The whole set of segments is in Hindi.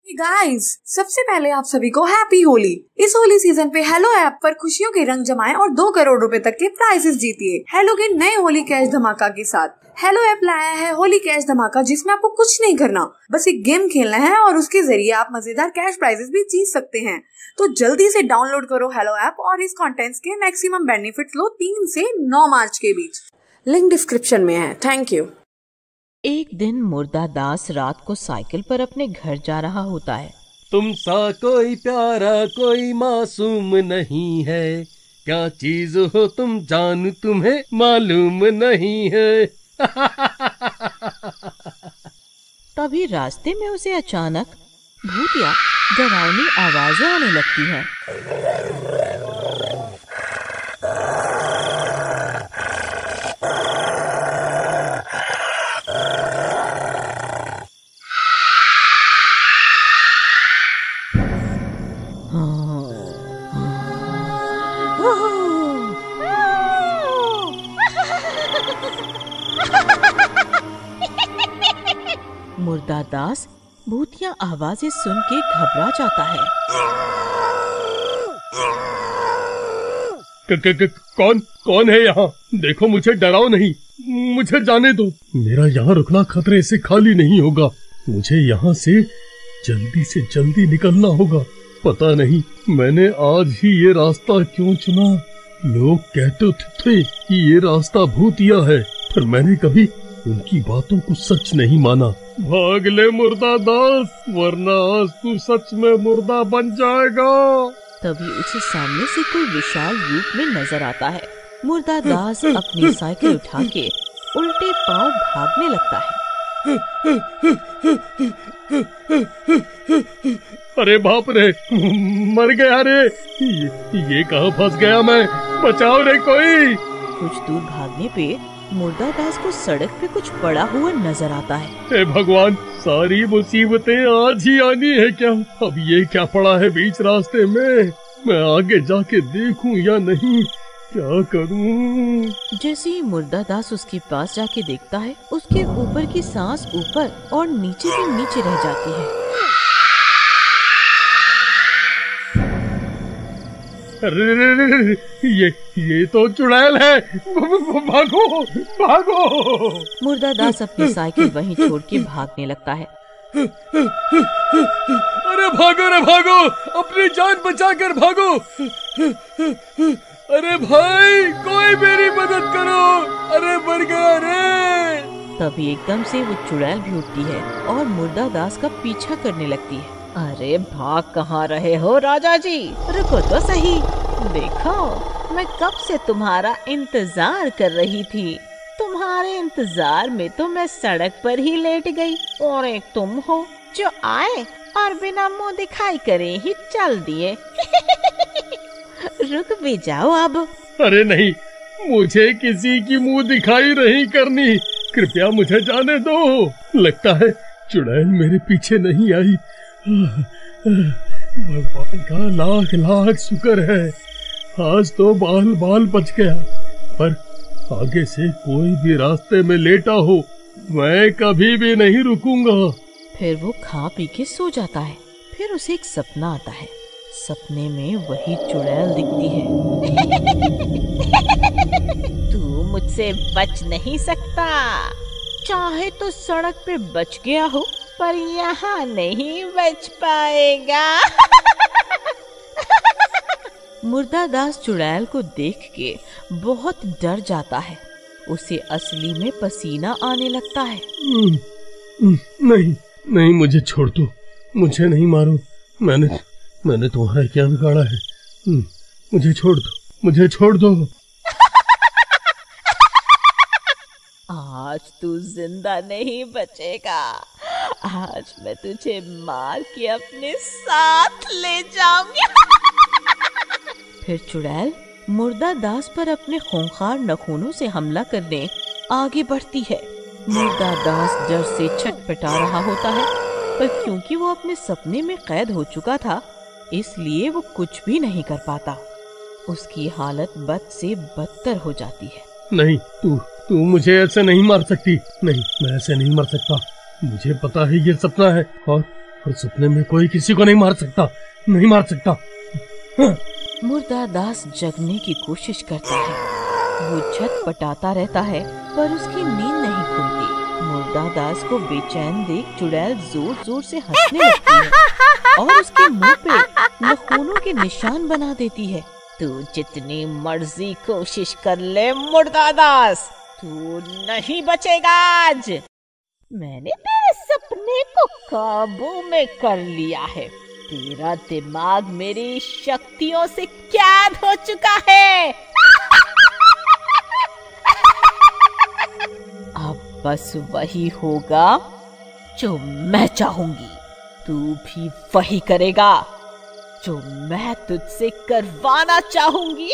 गाइस, सबसे पहले आप सभी को हैप्पी होली। इस होली सीजन पे हेलो ऐप पर खुशियों के रंग जमाएं और 2 करोड़ रुपए तक के प्राइजेस जीतिए हेलो के नए होली कैश धमाका के साथ। हेलो ऐप लाया है होली कैश धमाका, जिसमें आपको कुछ नहीं करना, बस एक गेम खेलना है और उसके जरिए आप मजेदार कैश प्राइजेस भी जीत सकते हैं। तो जल्दी से डाउनलोड करो हेलो ऐप और इस कंटेंट्स के मैक्सिमम बेनिफिट्स लो 3 से 9 मार्च के बीच। लिंक डिस्क्रिप्शन में है। Thank you. एक दिन मुर्दा दास रात को साइकिल पर अपने घर जा रहा होता है। तुम सा कोई प्यारा कोई मासूम नहीं है, क्या चीज हो तुम जान तुम्हें मालूम नहीं है। तभी रास्ते में उसे अचानक भूतिया डरावनी आवाजें आने लगती हैं। मुर्दा दास भूतिया आवाजें सुन के घबरा जाता है। कौन है यहाँ? देखो मुझे डराओ नहीं, मुझे जाने दो। मेरा यहाँ रुकना खतरे से खाली नहीं होगा। मुझे यहाँ से जल्दी निकलना होगा। पता नहीं मैंने आज ही ये रास्ता क्यों चुना। लोग कहते थे कि ये रास्ता भूतिया है, पर मैंने कभी उनकी बातों को सच नहीं माना। भाग ले मुर्दा दास, वरना आज तू सच में मुर्दा बन जाएगा। तभी उसे सामने से कोई विशाल रूप में नजर आता है। मुर्दा दास अपनी साइकिल उठा के उल्टे पांव भागने लगता है। अरे बाप रे, मर गया रे। ये कहाँ फंस गया मैं? बचाओ रे कोई। कुछ दूर भागने पे मुर्दा दास को सड़क पे कुछ पड़ा हुआ नजर आता है। हे भगवान, सारी मुसीबतें आज ही आनी है क्या? अब ये क्या पड़ा है बीच रास्ते में? मैं आगे जाके देखूं या नहीं? क्या करूं? जैसे ही मुर्दा दास उसके पास जाके देखता है, उसके ऊपर की सांस ऊपर और नीचे से नीचे रह जाती है। अरे ये तो चुड़ैल है। भागो। मुर्दा दास अपनी साइकिल वहीं छोड़ के भागने लगता है। अरे भागो, अपनी जान बचाकर भागो। अरे भाई, कोई मेरी मदद करो। अरे मर गया रे। तभी एकदम से वो चुड़ैल भी उठती है और मुर्दा दास का पीछा करने लगती है। अरे भाग कहाँ रहे हो राजा जी? रुको तो सही, देखो मैं कब से तुम्हारा इंतजार कर रही थी। तुम्हारे इंतजार में तो मैं सड़क पर ही लेट गई, और एक तुम हो जो आए और बिना मुंह दिखाई करे ही चल दिए। रुक भी जाओ अब। अरे नहीं, मुझे किसी की मुंह दिखाई नहीं करनी। कृपया मुझे जाने दो। लगता है चुड़ैल मेरे पीछे नहीं आई। भगवान का लाख शुक्र है, आज तो बाल बच गया। पर आगे से कोई भी रास्ते में लेटा हो, मैं कभी भी नहीं रुकूंगा। फिर वो खा पी के सो जाता है। फिर उसे एक सपना आता है। सपने में वही चुड़ैल दिखती है। तू मुझसे बच नहीं सकता। चाहे तो सड़क पे बच गया हो, पर यहाँ नहीं बच पाएगा। मुर्दा दास चुड़ैल को देख के बहुत डर जाता है। उसे असली में पसीना आने लगता है। नहीं, मुझे छोड़ दो। मुझे नहीं मारो। मैंने तुम्हारा क्या बिगाड़ा है? मुझे छोड़ दो। आज तू जिंदा नहीं बचेगा। आज मैं तुझे मार के अपने साथ ले जाऊंगी। फिर चुड़ैल मुर्दा दास पर अपने खूंखार नखूनों से हमला करने आगे बढ़ती है। मुर्दा दास डर से छटपटा रहा होता है, पर क्योंकि वो अपने सपने में कैद हो चुका था, इसलिए वो कुछ भी नहीं कर पाता। उसकी हालत बद से बदतर हो जाती है। नहीं, तू मुझे ऐसे नहीं मार सकती। नहीं, मैं ऐसे नहीं मर सकता। मुझे पता है ये सपना है, और सपने में कोई किसी को नहीं मार सकता, नहीं मार सकता। मुर्दादास जगने की कोशिश करता है। वो छटपटाता रहता है पर उसकी नींद नहीं खुलती। मुर्दादास को बेचैन देख चुड़ैल जोर जोर से हंसने लगती है और उसके मुंह पे नाखूनों के निशान बना देती है। तू जितनी मर्जी कोशिश कर ले मुर्दादास, तू नहीं बचेगा आज। मैंने तेरे सपने को काबू में कर लिया है। तेरा दिमाग मेरी शक्तियों से कैद हो चुका है। अब बस वही होगा जो मैं चाहूंगी। तू भी वही करेगा जो मैं तुझसे करवाना चाहूंगी।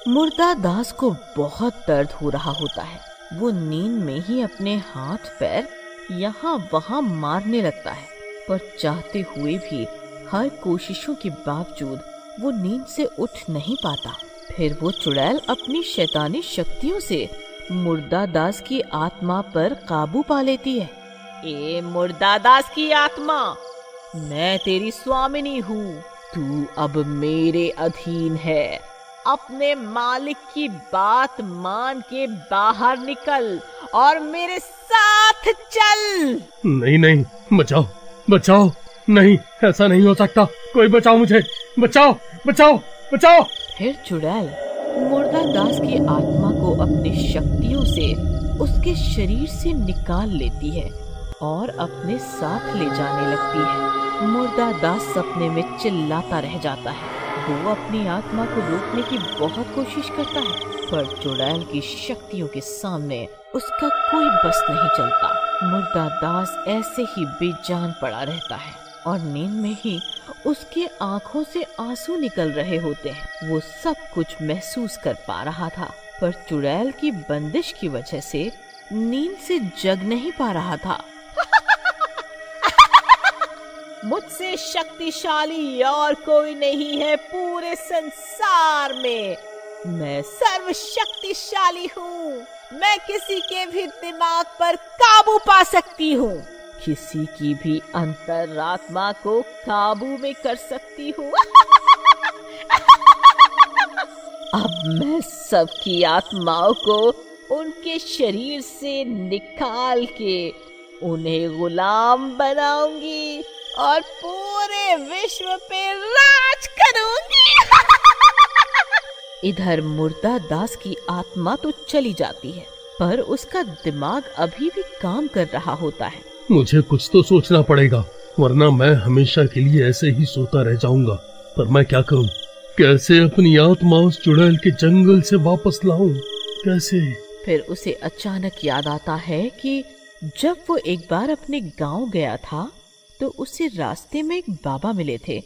मुर्दादास को बहुत दर्द हो रहा होता है। वो नींद में ही अपने हाथ पैर यहाँ वहाँ मारने लगता है, पर चाहते हुए भी हर कोशिशों के बावजूद वो नींद से उठ नहीं पाता। फिर वो चुड़ैल अपनी शैतानी शक्तियों से मुर्दादास की आत्मा पर काबू पा लेती है। ए मुर्दादास की आत्मा, मैं तेरी स्वामिनी हूँ। तू अब मेरे अधीन है। अपने मालिक की बात मान के बाहर निकल और मेरे साथ चल। नहीं नहीं, बचाओ बचाओ, नहीं ऐसा नहीं हो सकता। कोई बचाओ मुझे, बचाओ बचाओ बचाओ। फिर चुड़ैल मुर्दादास की आत्मा को अपनी शक्तियों से उसके शरीर से निकाल लेती है और अपने साथ ले जाने लगती है। मुर्दादास सपने में चिल्लाता रह जाता है। वो अपनी आत्मा को रोकने की बहुत कोशिश करता है, पर चुड़ैल की शक्तियों के सामने उसका कोई बस नहीं चलता। मुर्दादास ऐसे ही बेजान पड़ा रहता है और नींद में ही उसके आंखों से आंसू निकल रहे होते हैं। वो सब कुछ महसूस कर पा रहा था, पर चुड़ैल की बंदिश की वजह से नींद से जग नहीं पा रहा था। मुझसे शक्तिशाली और कोई नहीं है पूरे संसार में। मैं सर्वशक्तिशाली हूँ। मैं किसी के भी दिमाग पर काबू पा सकती हूँ। किसी की भी अंतरात्मा को काबू में कर सकती हूँ। अब मैं सबकी आत्माओं को उनके शरीर से निकाल के उन्हें गुलाम बनाऊंगी और पूरे विश्व पे राज करूंगी। इधर मुर्दादास की आत्मा तो चली जाती है, पर उसका दिमाग अभी भी काम कर रहा होता है। मुझे कुछ तो सोचना पड़ेगा, वरना मैं हमेशा के लिए ऐसे ही सोता रह जाऊंगा। पर मैं क्या करूं? कैसे अपनी आत्मा उस चुड़ैल के जंगल से वापस लाऊं? कैसे? फिर उसे अचानक याद आता है कि जब वो एक बार अपने गांव गया था तो उसे रास्ते में एक बाबा मिले थे,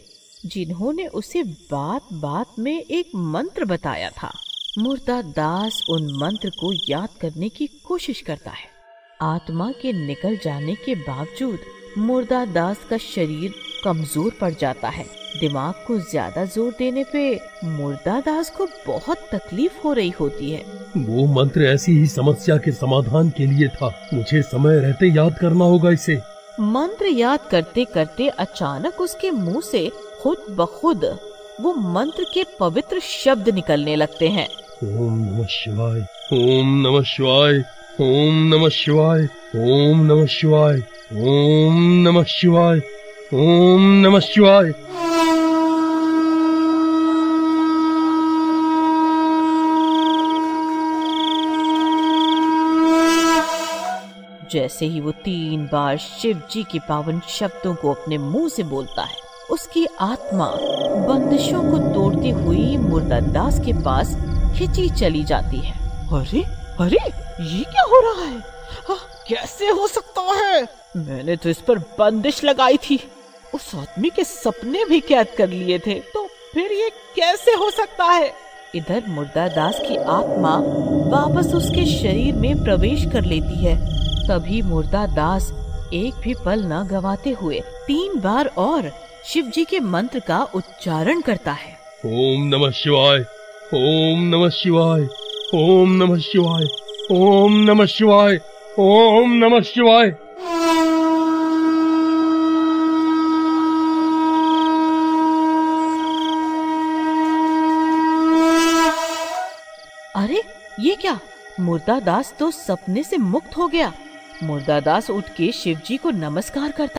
जिन्होंने उसे बात बात में एक मंत्र बताया था। मुर्दादास उन मंत्र को याद करने की कोशिश करता है। आत्मा के निकल जाने के बावजूद मुर्दादास का शरीर कमजोर पड़ जाता है। दिमाग को ज्यादा जोर देने पे मुर्दादास को बहुत तकलीफ हो रही होती है। वो मंत्र ऐसी ही समस्या के समाधान के लिए था। मुझे समय रहते याद करना होगा इसे। मंत्र याद करते करते अचानक उसके मुंह से खुद ब खुद वो मंत्र के पवित्र शब्द निकलने लगते हैं। ओम नमः शिवाय, ओम नमः शिवाय, ओम नमः शिवाय, ओम नमः शिवाय, ओम नमः शिवाय, ओम नमः शिवाय। जैसे ही वो 3 बार शिव जी के पावन शब्दों को अपने मुंह से बोलता है, उसकी आत्मा बंदिशों को तोड़ती हुई मुर्दादास के पास खिंची चली जाती है। अरे अरे, ये क्या हो रहा है? कैसे हो सकता है? मैंने तो इस पर बंदिश लगाई थी। उस आदमी के सपने भी कैद कर लिए थे, तो फिर ये कैसे हो सकता है? इधर मुर्दादास की आत्मा वापस उसके शरीर में प्रवेश कर लेती है। तभी मुर्दादास एक भी पल न गवाते हुए 3 बार और शिव जी के मंत्र का उच्चारण करता है। ओम नमः शिवाय, ओम नमः शिवाय, ओम नमः शिवाय, ओम नमः शिवाय, ओम नमः शिवाय। अरे ये क्या, मुर्दादास तो सपने से मुक्त हो गया। मुर्दादास उठ के शिवजी को नमस्कार करता